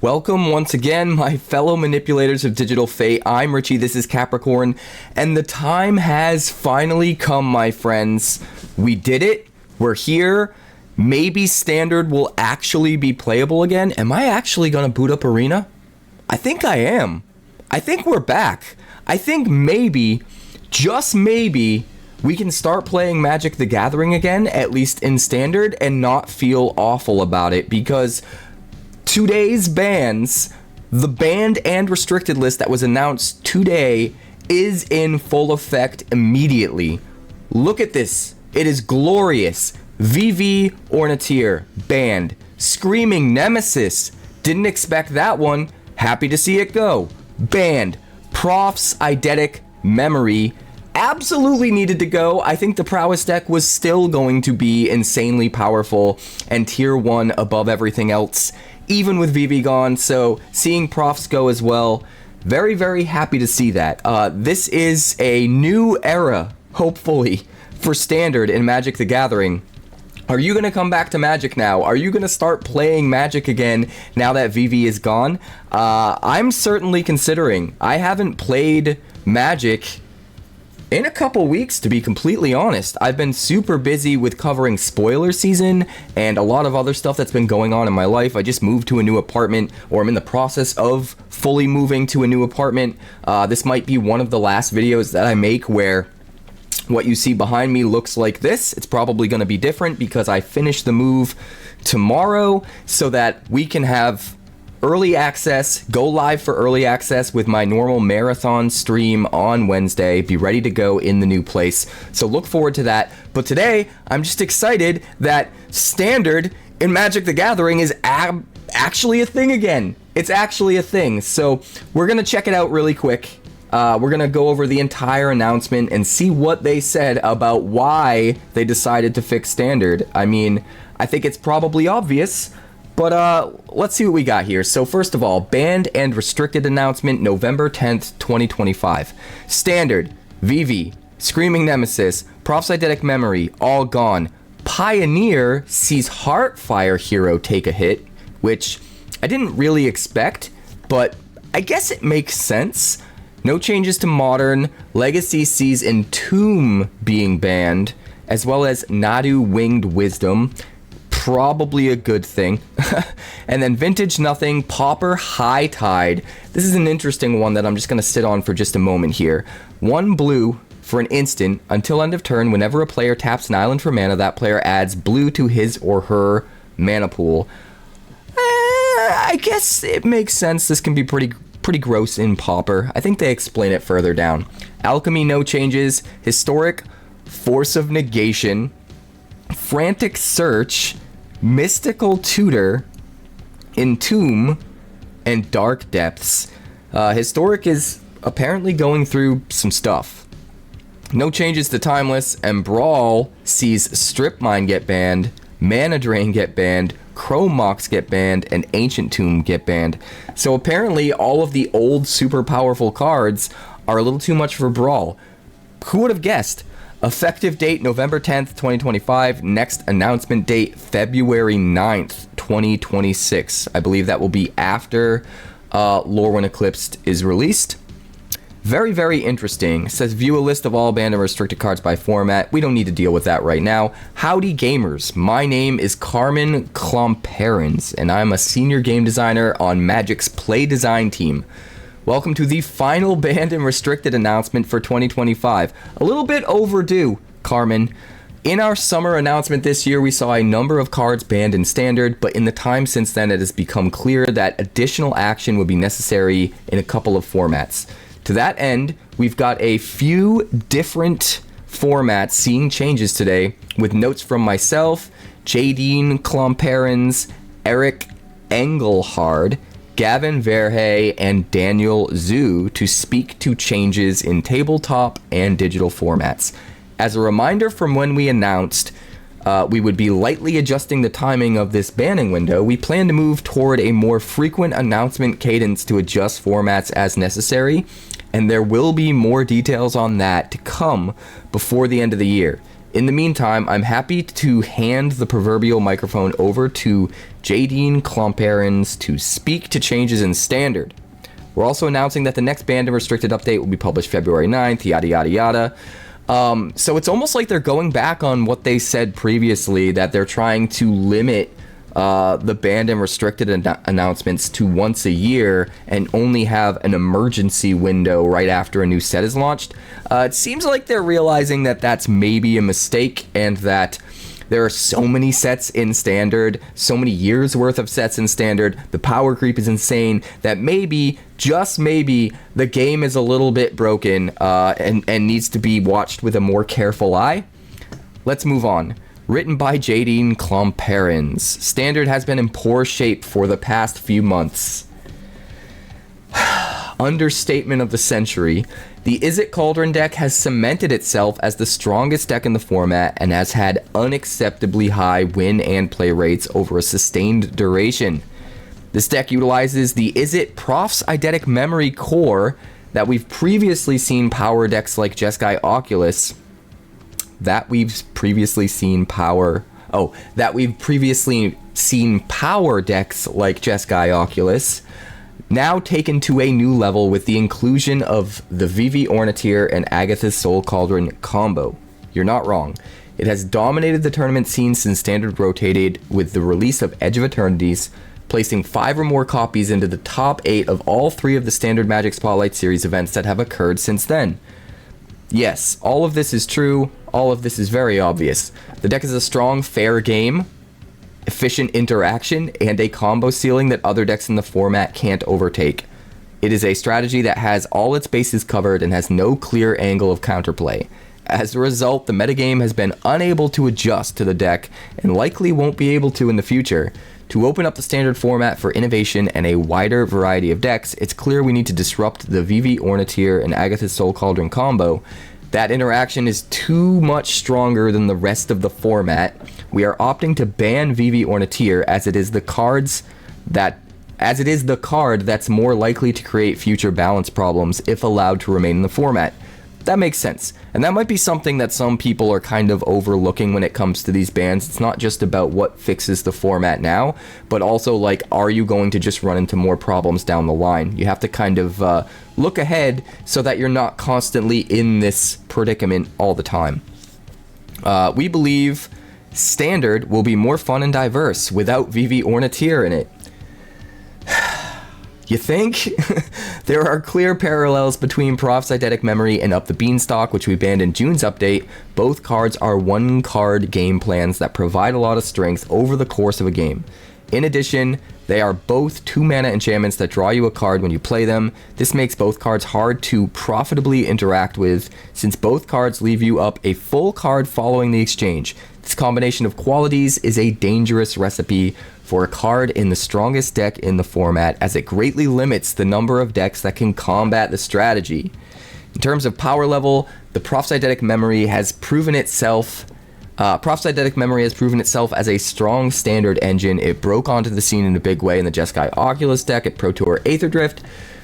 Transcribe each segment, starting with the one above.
Welcome once again, my fellow manipulators of digital fate. I'm Richie, this is Capricorn, and the time has finally come, my friends. We did it. We're here. Maybe Standard will actually be playable again. Am I actually going to boot up Arena? I think I am. I think we're back. I think maybe, just maybe, we can start playing Magic the Gathering again, at least in Standard, and not feel awful about it, because today's bans, the banned and restricted list that was announced today is in full effect immediately. Look at this. It is glorious. 𝑉𝐵 banned. Screaming Nemesis. Didn't expect that one. Happy to see it go. Banned. Prof's Eidetic Memory. Absolutely needed to go. I think the Prowess deck was still going to be insanely powerful and tier 1 above everything else, even with _V gone. So seeing Profs go as well, very, very happy to see that. This is a new era, hopefully, for Standard in Magic the Gathering. Are you going to come back to Magic now? Are you going to start playing Magic again now that _V is gone? I'm certainly considering. I haven't played Magic in a couple weeks, to be completely honest. I've been super busy with covering spoiler season and a lot of other stuff that's been going on in my life. I just moved to a new apartment, or I'm in the process of fully moving to a new apartment. This might be one of the last videos that I make where what you see behind me looks like this. It's probably going to be different because I finish the move tomorrow so that we can have early access, go live for early access with my normal marathon stream on Wednesday, be ready to go in the new place. So look forward to that. But today, I'm just excited that Standard in Magic the Gathering is actually a thing again. It's actually a thing. So we're going to check it out really quick. We're going to go over the entire announcement and see what they said about why they decided to fix Standard. I mean, I think it's probably obvious, but let's see what we got here. So first of all, banned and restricted announcement, November 10th, 2025. Standard, _V, Screaming Nemesis, Prof's Eidetic Memory, all gone. Pioneer sees Heartfire Hero take a hit, which I didn't really expect, but I guess it makes sense. No changes to Modern. Legacy sees Entomb being banned, as well as Nadu Winged Wisdom. Probably a good thing. And then Vintage Nothing, Pauper High Tide. This is an interesting one that I'm just going to sit on for just a moment here. 1 blue for an instant until end of turn. Whenever a player taps an island for mana, that player adds blue to his or her mana pool. I guess it makes sense. This can be pretty gross in Pauper. I think they explain it further down. Alchemy, no changes. Historic, Force of Negation. Frantic Search, Mystical Tutor, Entomb, and Dark Depths. Historic is apparently going through some stuff. No changes to Timeless, and Brawl sees Strip Mine get banned, Mana Drain get banned, Chrome Mox get banned, and Ancient Tomb get banned. So apparently all of the old super powerful cards are a little too much for Brawl. Who would have guessed? Effective date, November 10th, 2025. Next announcement date, February 9th, 2026. I believe that will be after Lorwyn Eclipsed is released. Very, very interesting. It says, view a list of all banned and restricted cards by format. We don't need to deal with that right now. Howdy gamers. My name is Carmen Klomperens, and I'm a senior game designer on Magic's Play Design team. Welcome to the final banned and restricted announcement for 2025. A little bit overdue, Carmen. In our summer announcement this year, we saw a number of cards banned in Standard, but in the time since then, it has become clear that additional action would be necessary in a couple of formats. To that end, we've got a few different formats seeing changes today, with notes from myself, Jadine Klomperens, Eric Engelhard, Gavin Verhey, and Daniel Zhu to speak to changes in tabletop and digital formats. As a reminder from when we announced we would be lightly adjusting the timing of this banning window, we plan to move toward a more frequent announcement cadence to adjust formats as necessary, and there will be more details on that to come before the end of the year. In the meantime, I'm happy to hand the proverbial microphone over to Jadine Klomparens to speak to changes in Standard. We're also announcing that the next banned and restricted update will be published February 9th, yada yada yada. So it's almost like they're going back on what they said previously, that they're trying to limit the banned and restricted announcements to once a year and only have an emergency window right after a new set is launched. It seems like they're realizing that that's maybe a mistake, and that there are so many sets in Standard, so many years worth of sets in Standard, the power creep is insane, that maybe, just maybe, the game is a little bit broken and needs to be watched with a more careful eye. Let's move on. Written by Jadine Klomparens. Standard has been in poor shape for the past few months. Understatement of the century. The Izzet Cauldron deck has cemented itself as the strongest deck in the format and has had unacceptably high win and play rates over a sustained duration. This deck utilizes the Izzet Prof's Eidetic Memory core that we've previously seen power decks like Jeskai Oculus. That we've previously seen power decks like Jeskai Oculus, now taken to a new level with the inclusion of the Vivi Ornithir and Agatha's Soul Cauldron combo. You're not wrong. It has dominated the tournament scene since Standard rotated with the release of Edge of Eternities, placing 5 or more copies into the top 8 of all 3 of the Standard Magic Spotlight Series events that have occurred since then. Yes, all of this is true. All of this is very obvious. The deck is a strong, fair game, efficient interaction, and a combo ceiling that other decks in the format can't overtake. It is a strategy that has all its bases covered and has no clear angle of counterplay. As a result, the metagame has been unable to adjust to the deck and likely won't be able to in the future. To open up the Standard format for innovation and a wider variety of decks, it's clear we need to disrupt the Vivi Ornithir and Agatha's Soul Cauldron combo. That interaction is too much stronger than the rest of the format. We are opting to ban Vivi Ornithir as it is the card that's more likely to create future balance problems if allowed to remain in the format. That makes sense. And that might be something that some people are kind of overlooking when it comes to these bans. It's not just about what fixes the format now, but also, like, are you going to just run into more problems down the line? You have to kind of look ahead so that you're not constantly in this predicament all the time. We believe Standard will be more fun and diverse without Vivi Ornithir in it. You think? There are clear parallels between Prof's Eidetic Memory and Up the Beanstalk, which we banned in June's update. Both cards are one-card game plans that provide a lot of strength over the course of a game. In addition, they are both 2-mana enchantments that draw you a card when you play them. This makes both cards hard to profitably interact with, since both cards leave you up a full card following the exchange. This combination of qualities is a dangerous recipe for a card in the strongest deck in the format, as it greatly limits the number of decks that can combat the strategy. In terms of power level, the Prof's Eidetic Memory has proven itself as a strong Standard engine. It broke onto the scene in a big way in the Jeskai Oculus deck at Pro Tour Aether Drift,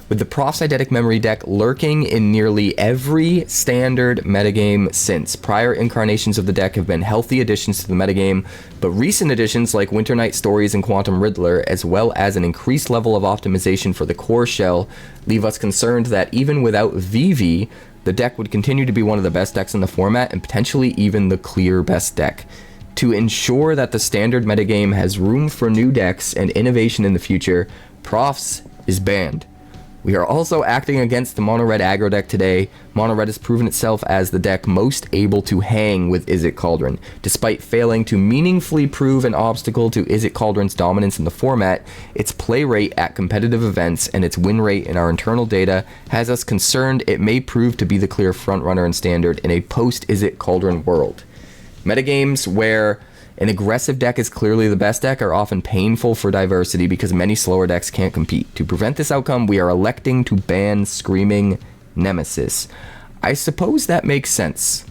with the Prof's Eidetic Memory deck lurking in nearly every Standard metagame since. Prior incarnations of the deck have been healthy additions to the metagame, but recent additions like Winter Night Stories and Quantum Riddler, as well as an increased level of optimization for the core shell, leave us concerned that even without Vivi, the deck would continue to be one of the best decks in the format and potentially even the clear best deck. To ensure that the Standard metagame has room for new decks and innovation in the future, Prof's is banned. We are also acting against the mono-red aggro deck today. Mono-red has proven itself as the deck most able to hang with Izzet Cauldron. Despite failing to meaningfully prove an obstacle to Izzet Cauldron's dominance in the format, its play rate at competitive events and its win rate in our internal data has us concerned it may prove to be the clear frontrunner in Standard in a post-Izzet Cauldron world. Metagames where an aggressive deck is clearly the best deck are often painful for diversity because many slower decks can't compete. To prevent this outcome, we are electing to ban Screaming Nemesis. I suppose that makes sense.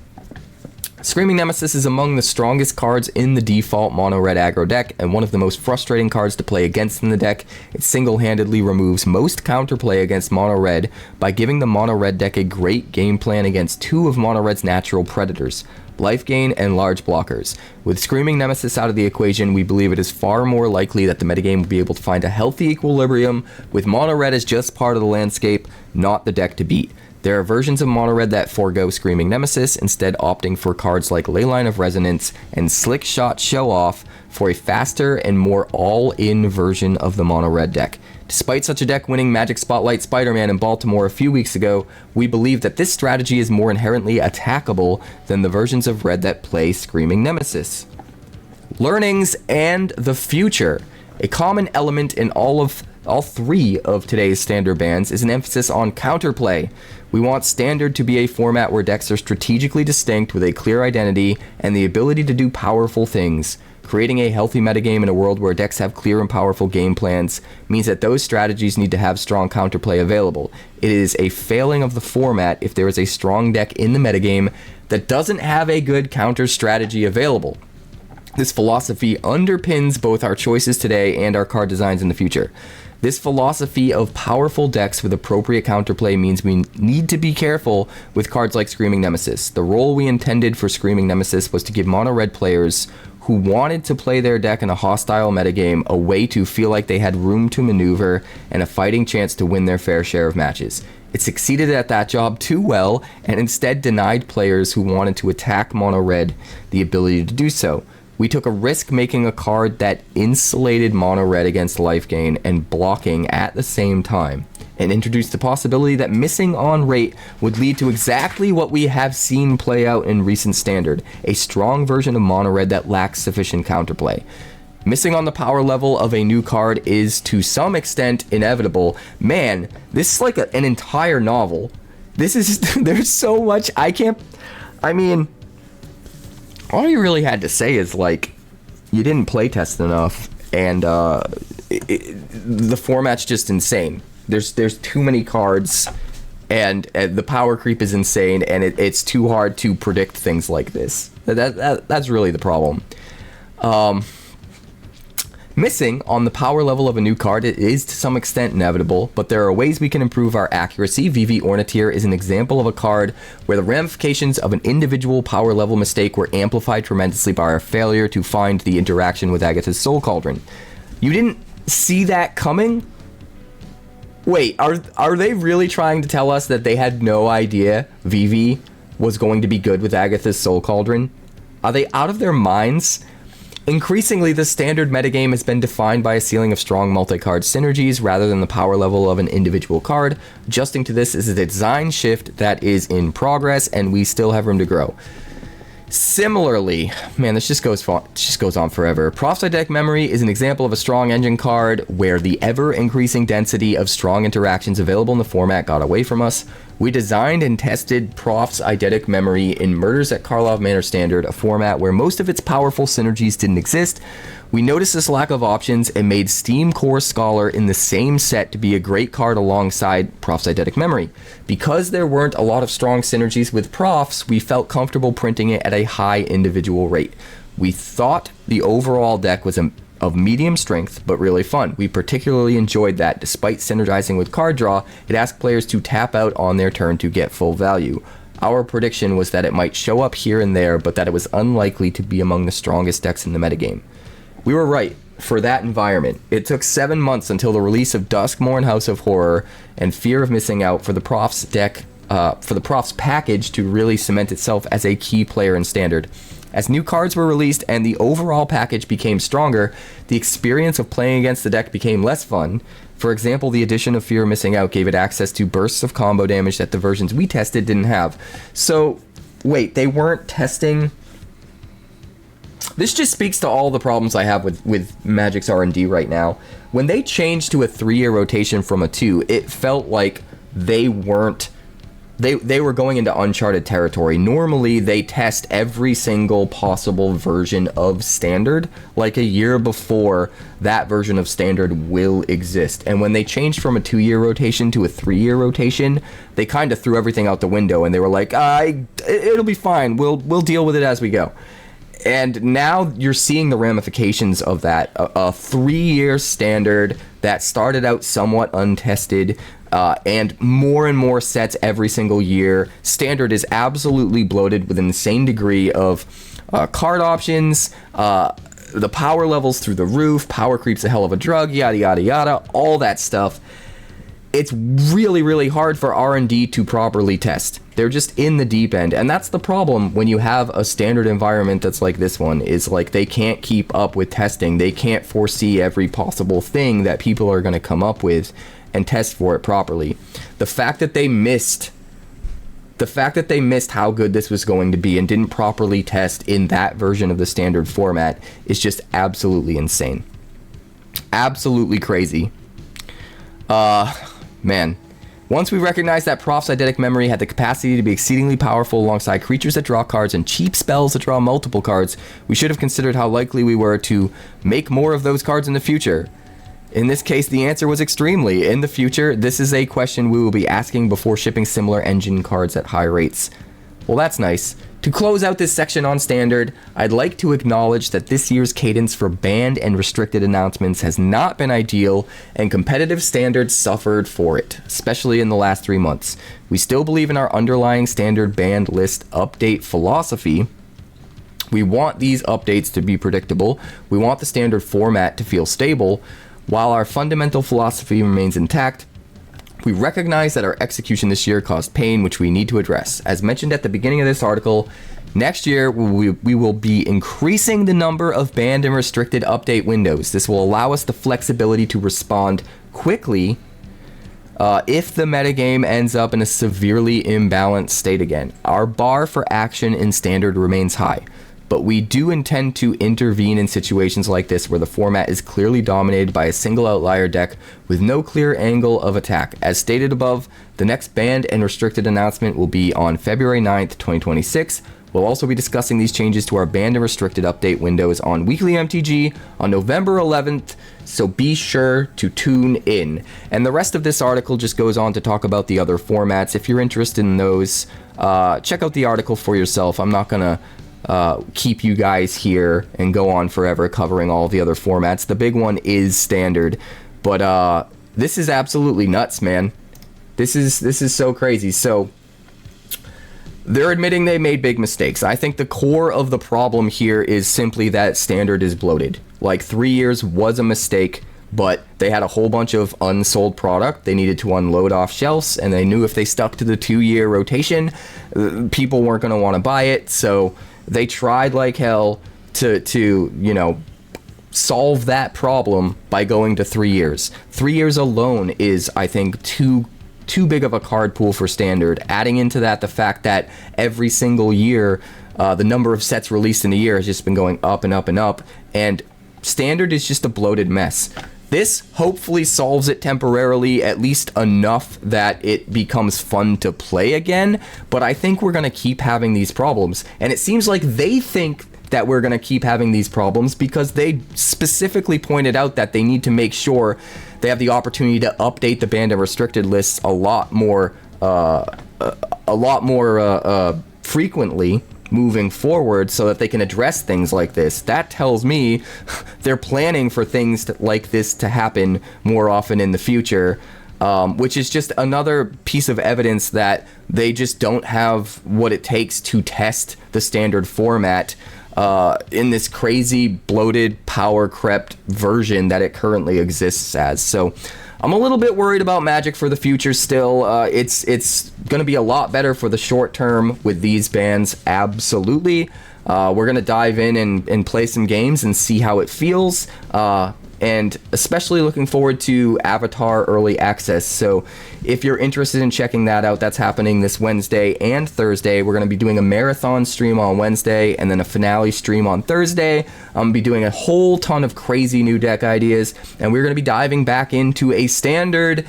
Screaming Nemesis is among the strongest cards in the default mono-red aggro deck, and one of the most frustrating cards to play against in the deck. It single-handedly removes most counterplay against mono-red by giving the mono-red deck a great game plan against 2 of mono-red's natural predators. life gain, and large blockers. With Screaming Nemesis out of the equation, we believe it is far more likely that the metagame will be able to find a healthy equilibrium, with mono red as just part of the landscape, not the deck to beat. There are versions of mono red that forego Screaming Nemesis, instead opting for cards like Leyline of Resonance and Slick Shot Show Off for a faster and more all-in version of the mono red deck. Despite such a deck winning Magic Spotlight Spider-Man in Baltimore a few weeks ago, we believe that this strategy is more inherently attackable than the versions of red that play Screaming Nemesis. Learnings and the future. A common element in all three of today's standard bans is an emphasis on counterplay. We want standard to be a format where decks are strategically distinct with a clear identity and the ability to do powerful things. Creating a healthy metagame in a world where decks have clear and powerful game plans means that those strategies need to have strong counterplay available. It is a failing of the format if there is a strong deck in the metagame that doesn't have a good counter strategy available. This philosophy underpins both our choices today and our card designs in the future. This philosophy of powerful decks with appropriate counterplay means we need to be careful with cards like Screaming Nemesis. The role we intended for Screaming Nemesis was to give mono red players who wanted to play their deck in a hostile metagame a way to feel like they had room to maneuver and a fighting chance to win their fair share of matches. It succeeded at that job too well and instead denied players who wanted to attack mono red the ability to do so. We took a risk making a card that insulated mono red against life gain and blocking at the same time, and introduced the possibility that missing on rate would lead to exactly what we have seen play out in recent standard, a strong version of mono red that lacks sufficient counterplay. Missing on the power level of a new card is to some extent inevitable. Man, this is like an entire novel. This is there's so much all you really had to say is, like, you didn't playtest enough, and the format's just insane. There's too many cards, and the power creep is insane, and it's too hard to predict things like this. That's really the problem. Missing on the power level of a new card is to some extent inevitable, but there are ways we can improve our accuracy. 𝑉𝑉 is an example of a card where the ramifications of an individual power level mistake were amplified tremendously by our failure to find the interaction with Agatha's Soul Cauldron. You didn't see that coming? Wait, are they really trying to tell us that they had no idea 𝑉𝑉 was going to be good with Agatha's Soul Cauldron? Are they out of their minds? Increasingly, the standard metagame has been defined by a ceiling of strong multi-card synergies rather than the power level of an individual card. Adjusting to this is a design shift that is in progress, and we still have room to grow. Similarly, man, this just goes on forever. Prophesy Memory is an example of a strong engine card where the ever-increasing density of strong interactions available in the format got away from us. We designed and tested Prof's Eidetic Memory in Murders at Karlov Manor Standard, a format where most of its powerful synergies didn't exist. We noticed this lack of options and made Steam Core Scholar in the same set to be a great card alongside Prof's Eidetic Memory. Because there weren't a lot of strong synergies with Profs, we felt comfortable printing it at a high individual rate. We thought the overall deck was of medium strength, but really fun. We particularly enjoyed that. Despite synergizing with card draw, it asked players to tap out on their turn to get full value. Our prediction was that it might show up here and there, but that it was unlikely to be among the strongest decks in the metagame. We were right for that environment. It took 7 months until the release of Duskmourn House of Horror and Fear of Missing Out for the Prof's package to really cement itself as a key player in Standard. As new cards were released and the overall package became stronger, the experience of playing against the deck became less fun. For example, the addition of Fear of Missing Out gave it access to bursts of combo damage that the versions we tested didn't have. So, wait, they weren't testing... This just speaks to all the problems I have with Magic's R&D right now. When they changed to a 3-year rotation from a 2, it felt like they weren't... They were going into uncharted territory. Normally, they test every single possible version of Standard, like a year before that version of Standard will exist. And when they changed from a 2-year rotation to a 3-year rotation, they kind of threw everything out the window, and they were like, it'll be fine. We'll deal with it as we go. And now you're seeing the ramifications of that. A 3-year Standard that started out somewhat untested and more sets every single year. Standard is absolutely bloated with an insane degree of card options, the power levels through the roof, power creep's a hell of a drug, yada yada yada, all that stuff. It's really hard for R&D to properly test. They're just in the deep end, and that's the problem when you have a standard environment that's like this one, is like they can't keep up with testing. They can't foresee every possible thing that people are going to come up with and test for it properly. The fact that they missed how good this was going to be and didn't properly test in that version of the standard format is just absolutely insane. Absolutely crazy. Man. Once we recognized that Prof's eidetic memory had the capacity to be exceedingly powerful alongside creatures that draw cards and cheap spells that draw multiple cards, we should have considered how likely we were to make more of those cards in the future. In this case, the answer was extremely. In the future, this is a question we will be asking before shipping similar engine cards at high rates. Well, that's nice. To close out this section on Standard, I'd like to acknowledge that this year's cadence for banned and restricted announcements has not been ideal, and competitive Standard suffered for it, especially in the last 3 months. We still believe in our underlying Standard banned list update philosophy. We want these updates to be predictable. We want the Standard format to feel stable. While our fundamental philosophy remains intact, we recognize that our execution this year caused pain, which we need to address. As mentioned at the beginning of this article, next year we will be increasing the number of banned and restricted update windows. This will allow us the flexibility to respond quickly if the metagame ends up in a severely imbalanced state again. Our bar for action in Standard remains high, but we do intend to intervene in situations like this where the format is clearly dominated by a single outlier deck with no clear angle of attack. As stated above, the next banned and restricted announcement will be on February 9th, 2026. We'll also be discussing these changes to our banned and restricted update windows on Weekly MTG on November 11th, so be sure to tune in. And the rest of this article just goes on to talk about the other formats. If you're interested in those, check out the article for yourself. I'm not gonna keep you guys here and go on forever covering all the other formats. The big one is Standard, but this is absolutely nuts, man. This is so crazy. So they're admitting they made big mistakes. I think the core of the problem here is simply that Standard is bloated. Like 3 years was a mistake, but they had a whole bunch of unsold product they needed to unload off shelves, and they knew if they stuck to the 2-year rotation, people weren't going to want to buy it. So they tried like hell to you know, solve that problem by going to 3 years. 3 years alone is, I think, too big of a card pool for Standard. Adding into that the fact that every single year, the number of sets released in a year has just been going up and up and up, and Standard is just a bloated mess. This hopefully solves it temporarily, at least enough that it becomes fun to play again, but I think we're going to keep having these problems, and it seems like they think that we're going to keep having these problems because they specifically pointed out that they need to make sure they have the opportunity to update the banned and restricted lists a lot more frequently moving forward so that they can address things like this. That tells me they're planning for things like this to happen more often in the future, which is just another piece of evidence that they just don't have what it takes to test the Standard format in this crazy, bloated, power-crept version that it currently exists as. So I'm a little bit worried about Magic for the future still. It's going to be a lot better for the short term with these bans, absolutely. We're going to dive in and play some games and see how it feels. And especially looking forward to Avatar Early Access. So if you're interested in checking that out, that's happening this Wednesday and Thursday. We're going to be doing a marathon stream on Wednesday and then a finale stream on Thursday. I'm going to be doing a whole ton of crazy new deck ideas, and we're going to be diving back into a Standard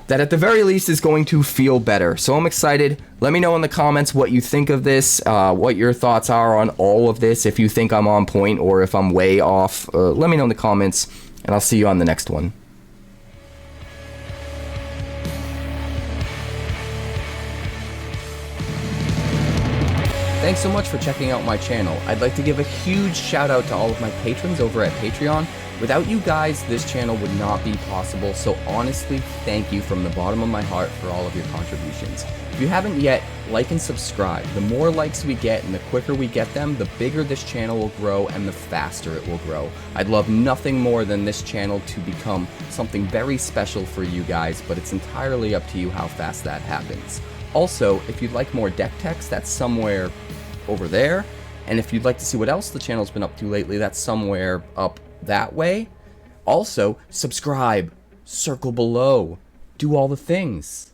that at the very least is going to feel better. So I'm excited. Let me know in the comments what you think of this, what your thoughts are on all of this, if you think I'm on point or if I'm way off. Let me know in the comments, and I'll see you on the next one. Thanks so much for checking out my channel. I'd like to give a huge shout out to all of my patrons over at Patreon. Without you guys, this channel would not be possible, so honestly, thank you from the bottom of my heart for all of your contributions. If you haven't yet, like and subscribe. The more likes we get and the quicker we get them, the bigger this channel will grow and the faster it will grow. I'd love nothing more than this channel to become something very special for you guys, but it's entirely up to you how fast that happens. Also, if you'd like more deck techs, that's somewhere over there. And if you'd like to see what else the channel's been up to lately, that's somewhere up that way. Also, subscribe, circle below, do all the things.